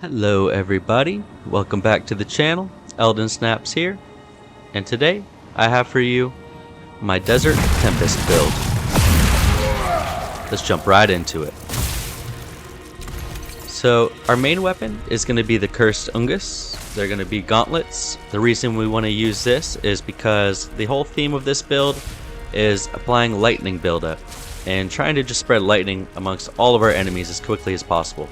Hello everybody, welcome back to the channel. Eldon Snaps here, and today I have for you my Desert Tempest build. Let's jump right into it. So our main weapon is going to be the Cursed Ungus. They're going to be gauntlets. The reason we want to use this is because the whole theme of this build is applying lightning buildup and trying to just spread lightning amongst all of our enemies as quickly as possible.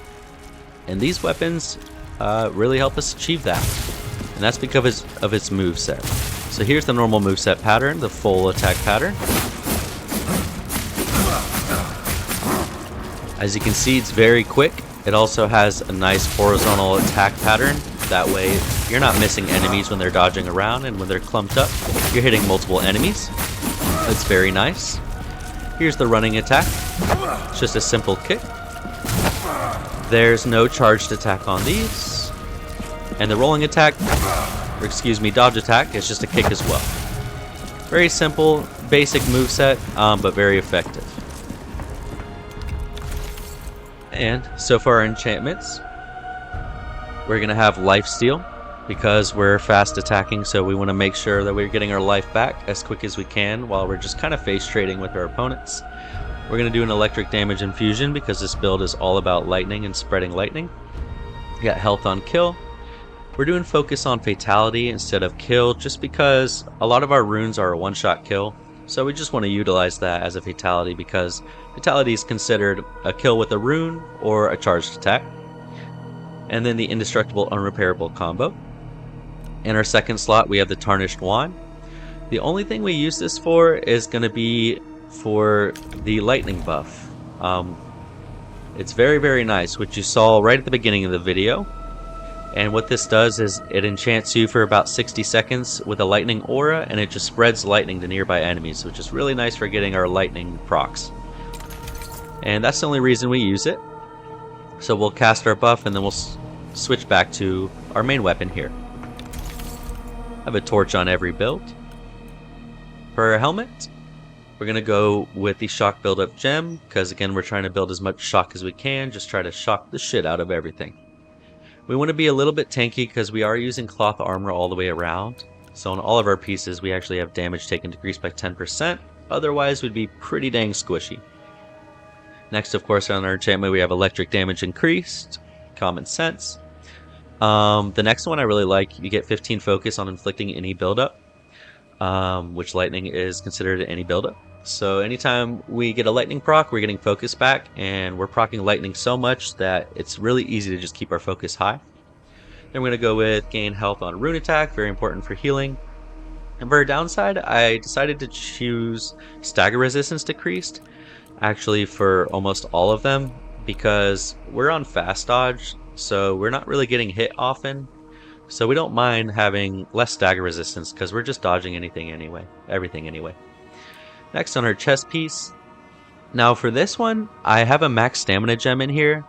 And these weapons really help us achieve that. And that's because of its moveset. So here's the normal moveset pattern, the full attack pattern. As you can see, it's very quick. It also has a nice horizontal attack pattern. That way you're not missing enemies when they're dodging around, and when they're clumped up, you're hitting multiple enemies. It's very nice. Here's the running attack. It's just a simple kick. There's no charged attack on these. And the rolling attack, or excuse me, dodge attack, is just a kick as well. Very simple, basic moveset, but very effective. And so for our enchantments, we're going to have lifesteal, because we're fast attacking, so we want to make sure that we're getting our life back as quick as we can while we're just kind of face trading with our opponents. We're going to do an electric damage infusion because this build is all about lightning and spreading lightning. We got health on kill. We're doing focus on fatality instead of kill just because a lot of our runes are a one-shot kill. So we just want to utilize that as a fatality because fatality is considered a kill with a rune or a charged attack. And then the indestructible unrepairable combo. In our second slot we have the tarnished wand. The only thing we use this for is going to be for the lightning buff. It's very nice, which you saw right at the beginning of the video. And what this does is it enchants you for about 60 seconds with a lightning aura, and it just spreads lightning to nearby enemies, which is really nice for getting our lightning procs. And that's the only reason we use it. So we'll cast our buff and then we'll switch back to our main weapon here. I have a torch on every build. For our helmet, we're going to go with the shock buildup gem, because again we're trying to build as much shock as we can, just try to shock the shit out of everything. We want to be a little bit tanky because we are using cloth armor all the way around, so on all of our pieces we actually have damage taken decreased by 10%, otherwise we'd be pretty dang squishy. Next, of course, on our enchantment we have electric damage increased, common sense. The next one I really like, you get 15 focus on inflicting any buildup, which lightning is considered any buildup. So anytime we get a lightning proc, we're getting focus back, and we're proccing lightning so much that it's really easy to just keep our focus high. Then we're going to go with gain health on rune attack, very important for healing. And for our downside, I decided to choose stagger resistance decreased, actually for almost all of them, because we're on fast dodge, so we're not really getting hit often. So we don't mind having less stagger resistance because we're just dodging everything anyway. Next on our chest piece. Now for this one, I have a max stamina gem in here.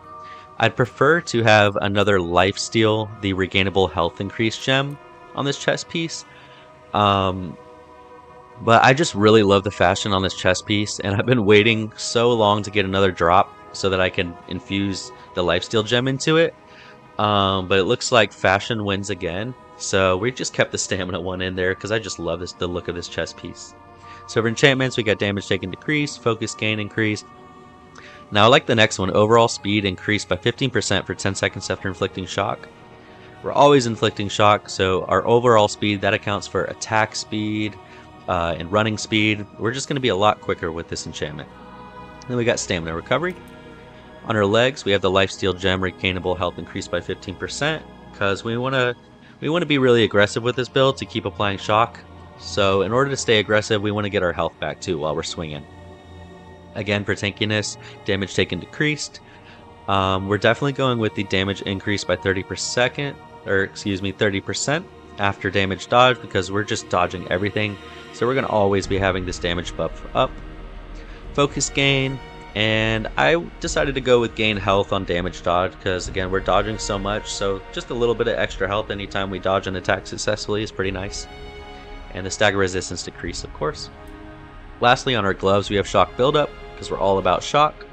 I'd prefer to have another lifesteal, the regainable health increase gem on this chest piece. But I just really love the fashion on this chest piece, and I've been waiting so long to get another drop so that I can infuse the lifesteal gem into it. But it looks like fashion wins again, so we just kept the stamina one in there because I just love the look of this chest piece. So for enchantments, we got damage taken decreased, focus gain increased. Now I like the next one, overall speed increased by 15% for 10 seconds after inflicting shock. We're always inflicting shock, so our overall speed, that accounts for attack speed and running speed. We're just going to be a lot quicker with this enchantment. Then we got stamina recovery. On our legs, we have the lifesteal gem, regainable health increased by 15%, because we want to be really aggressive with this build to keep applying shock. So in order to stay aggressive, we want to get our health back too while we're swinging. Again, for tankiness, damage taken decreased. We're definitely going with the damage increase by 30% after damage dodge, because we're just dodging everything. So we're going to always be having this damage buff up. Focus gain. And I decided to go with gain health on damage dodge because, again, we're dodging so much, so just a little bit of extra health anytime we dodge an attack successfully is pretty nice. And the stagger resistance decrease, of course. Lastly, on our gloves we have shock buildup because we're all about shock.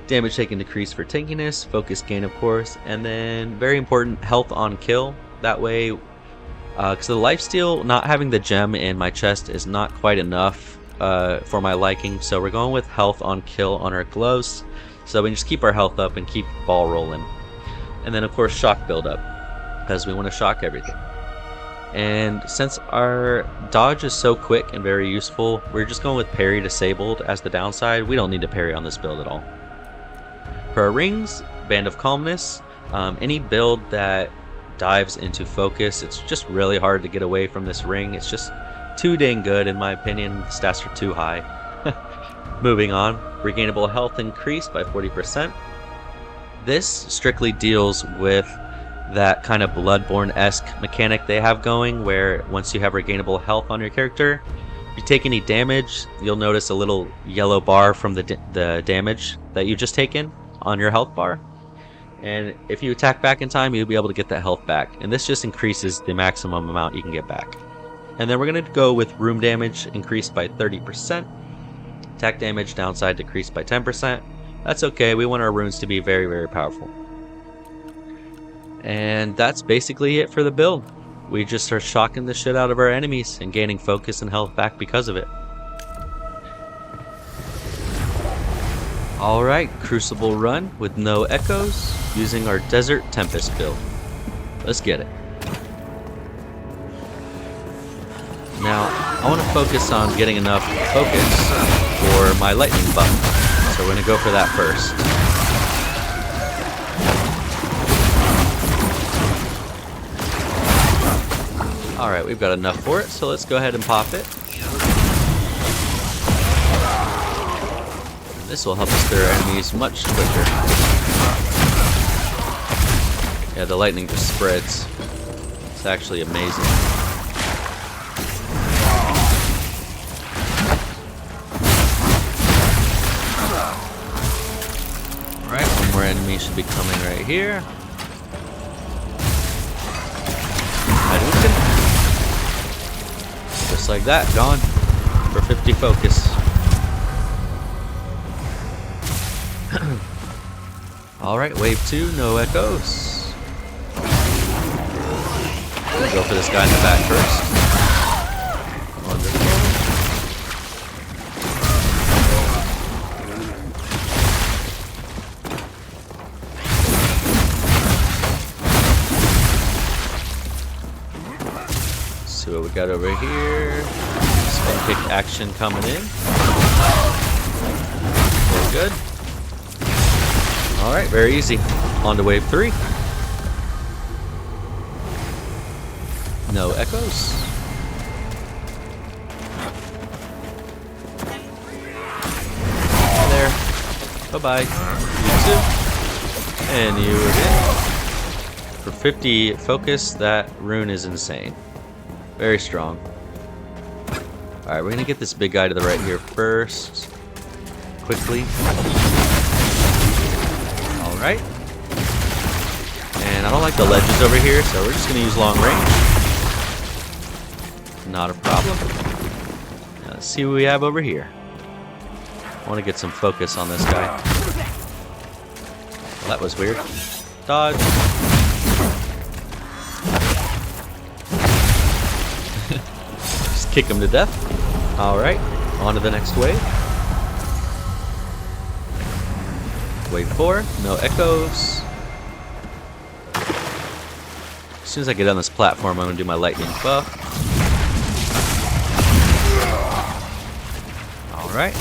Damage taken decreased for tankiness, focus gain of course, and then very important, health on kill. That way, because the lifesteal, not having the gem in my chest is not quite enough for my liking, so we're going with health on kill on our gloves, so we can just keep our health up and keep ball rolling. And then of course shock buildup, because we want to shock everything. And since our dodge is so quick and very useful, we're just going with parry disabled as the downside. We don't need to parry on this build at all. For our rings, Band of Calmness, any build that dives into focus, it's just really hard to get away from this ring. It's just too dang good in my opinion. The stats are too high. Moving on, regainable health increased by 40%. This strictly deals with that kind of Bloodborne-esque mechanic they have going, where once you have regainable health on your character, if you take any damage, you'll notice a little yellow bar from the damage that you just taken on your health bar. And if you attack back in time, you'll be able to get that health back. And this just increases the maximum amount you can get back. And then we're going to go with room damage increased by 30%. Attack damage downside decreased by 10%. That's okay, we want our runes to be very, very powerful. And that's basically it for the build. We just are shocking the shit out of our enemies and gaining focus and health back because of it. Alright, Crucible run with no echoes using our Desert Tempest build. Let's get it. Now, I want to focus on getting enough focus for my lightning buff. So we're going to go for that first. Alright, we've got enough for it, so let's go ahead and pop it. This will help us clear our enemies much quicker. Yeah, the lightning just spreads. It's actually amazing. Alright, one more enemy should be coming right here. Just like that, gone for 50 focus. Alright, wave 2, no echoes. We'll go for this guy in the back first. Wonderful. See what we got over here. Spin kick action coming in. Very good. Alright, very easy. On to wave 3. No echoes. There. Bye-bye. You too. And you again. For 50 focus, that rune is insane. Very strong. Alright, we're gonna get this big guy to the right here first. Quickly. Alright. And I don't like the ledges over here, so we're just gonna use long range. Not a problem. Now, let's see what we have over here. I want to get some focus on this guy. Well, that was weird. Dodge. Just kick him to death. Alright, on to the next wave. Wave 4, no echoes. As soon as I get on this platform, I'm going to do my lightning buff. Alright.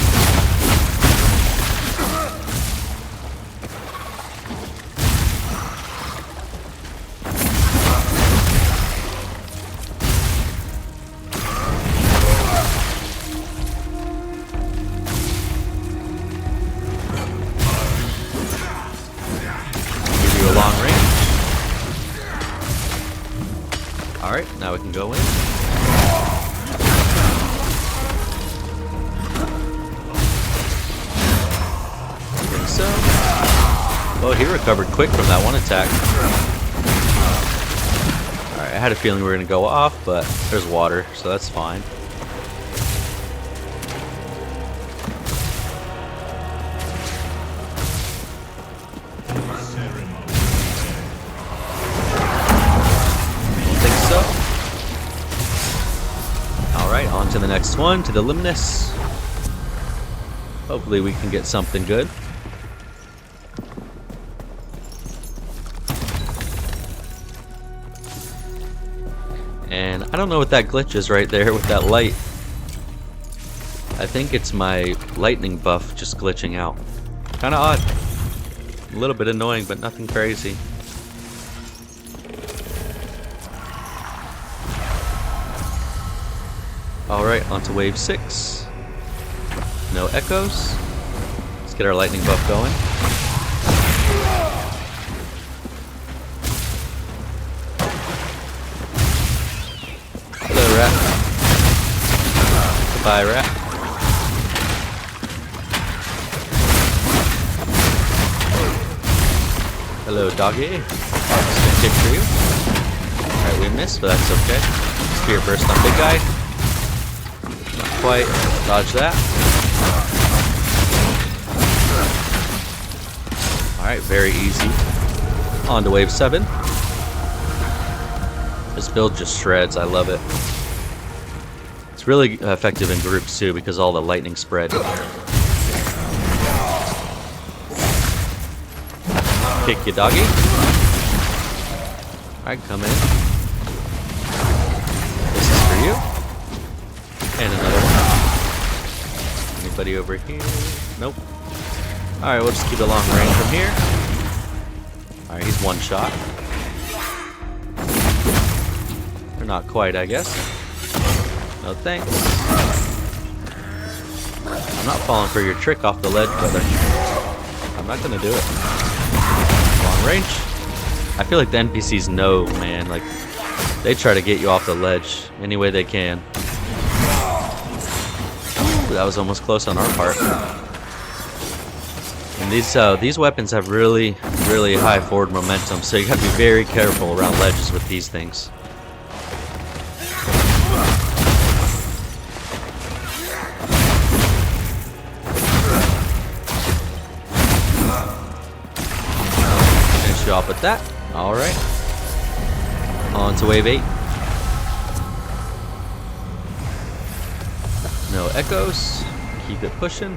Alright, now we can go in. I think so. Well, he recovered quick from that one attack. Alright, I had a feeling we were going to go off, but there's water, so that's fine. On to the next one, to the Limnus. Hopefully we can get something good. And I don't know what that glitch is right there with that light. I think it's my lightning buff just glitching out. Kinda odd. A little bit annoying, but nothing crazy. Alright, on to wave 6. No echoes. Let's get our lightning buff going. Hello, rat. Goodbye, rat. Hello, doggy. Just gonna kick for you. Alright, we missed, but that's okay. Spear burst on big guy. Not quite. Dodge that. Alright, very easy. On to wave 7. This build just shreds. I love it. It's really effective in groups too because all the lightning spread. Kick you, doggy. Alright, come in. This is for you. And another one. Anybody over here? Nope. Alright, we'll just keep it long range from here. Alright, he's one shot. Or not quite, I guess. No thanks. I'm not falling for your trick off the ledge, brother. I'm not gonna do it. Long range. I feel like the NPCs know, man. Like, they try to get you off the ledge any way they can. Ooh, that was almost close on our part. And these weapons have really high forward momentum, so you gotta be very careful around ledges with these things. Finish you off with that. Alright. On to wave 8. No echoes. Keep it pushing.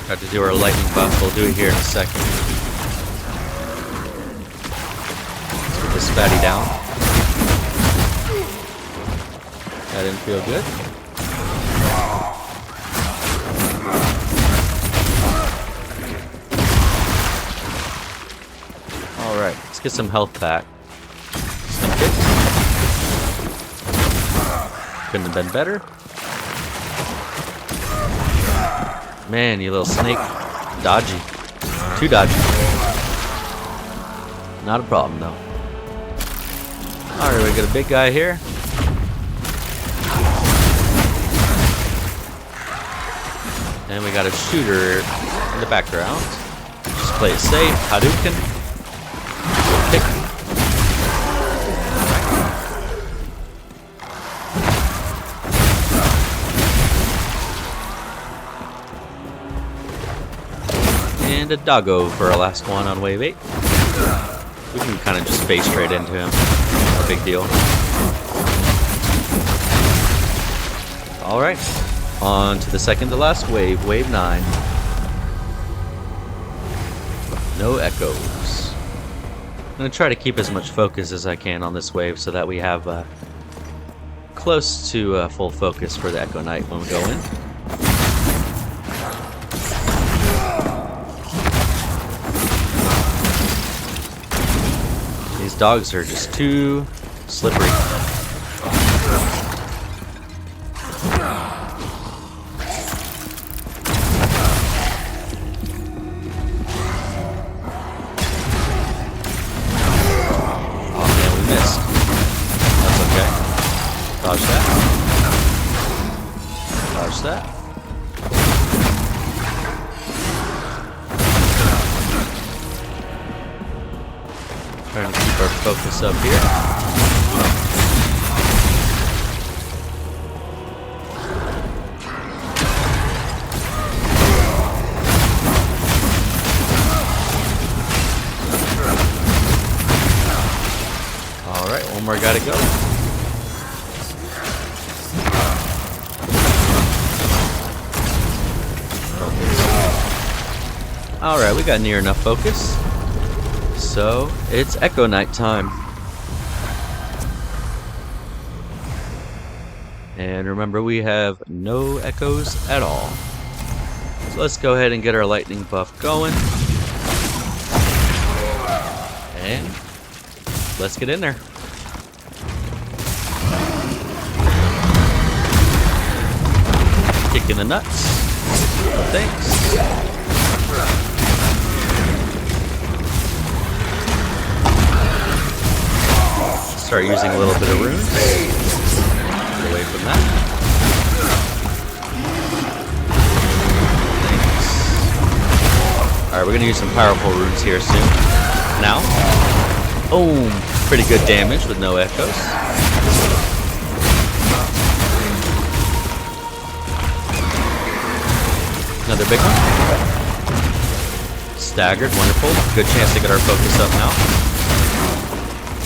Got to do our lightning buff. We'll do it here in a second. Let's get this fatty down. That didn't feel good. Alright, let's get some health back. Couldn't have been better. Man, you little snake. Dodgy. Too dodgy. Not a problem, though. Alright, we got a big guy here. And we got a shooter in the background. Just play it safe. Hadouken. Kick. And a doggo for our last one on wave 8. We can kind of just face straight into him. No big deal. Alright. On to the second to last wave, wave 9. No echoes. I'm going to try to keep as much focus as I can on this wave so that we have close to full focus for the Echo Knight when we go in. These dogs are just too slippery. Dodge that. Dodge that. Trying to keep our focus up here. more gotta go. Alright, we got near enough focus. So, it's Echo Night time. And remember, we have no echoes at all. So let's go ahead and get our lightning buff going. And let's get in there. Kick in the nuts. Thanks. Start using a little bit of runes. Get away from that. Thanks. Alright, we're gonna use some powerful runes here soon. Now. Boom! Pretty good damage with no echoes. Another big one. Staggered, wonderful. Good chance to get our focus up now.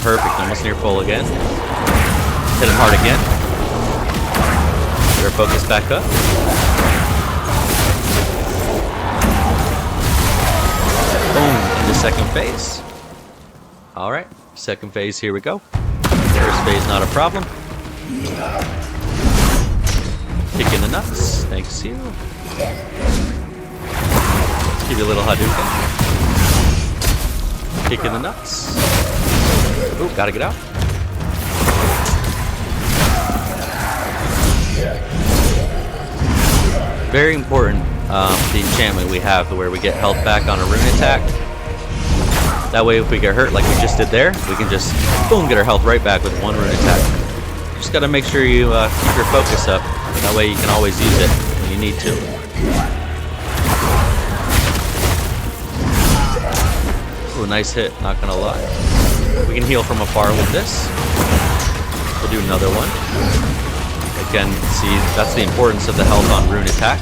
Perfect, almost near full again. Hit him hard again. Get our focus back up. Boom, into second phase. Alright, second phase, here we go. First phase, not a problem. Kick in the nuts, thanks you. Give you a little Hadouken. Kick in the nuts. Ooh, gotta get out. Very important, the enchantment we have where we get health back on a rune attack. That way if we get hurt like we just did there, we can just, boom, get our health right back with one rune attack. Just gotta make sure you keep your focus up. That way you can always use it when you need to. Ooh, nice hit, not gonna lie. We can heal from afar with this. We'll do another one. Again, see, that's the importance of the health on rune attack.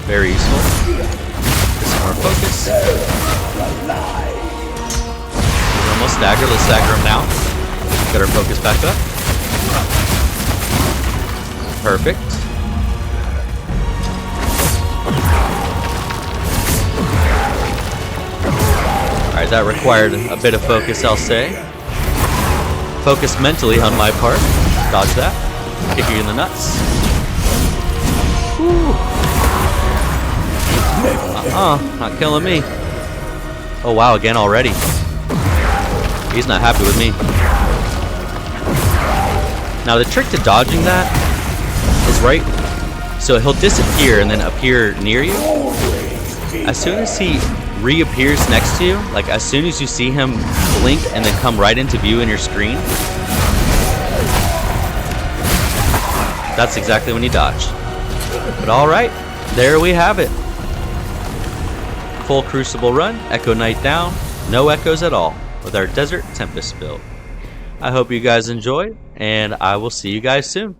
Very useful. Get some more focus. We're almost staggered. Let's stagger him now. Get our focus back up. Perfect. Alright, that required a bit of focus, I'll say. Focus mentally on my part. Dodge that. Kick you in the nuts. Woo. Not killing me. Oh wow, again already. He's not happy with me. Now the trick to dodging that is right. So he'll disappear and then appear near you. As soon as he reappears next to you, like as soon as you see him blink and then come right into view in your screen, that's exactly when you dodge. But alright, there we have it. Full Crucible run, Echo Night down, no echoes at all, with our Desert Tempest build. I hope you guys enjoyed, and I will see you guys soon.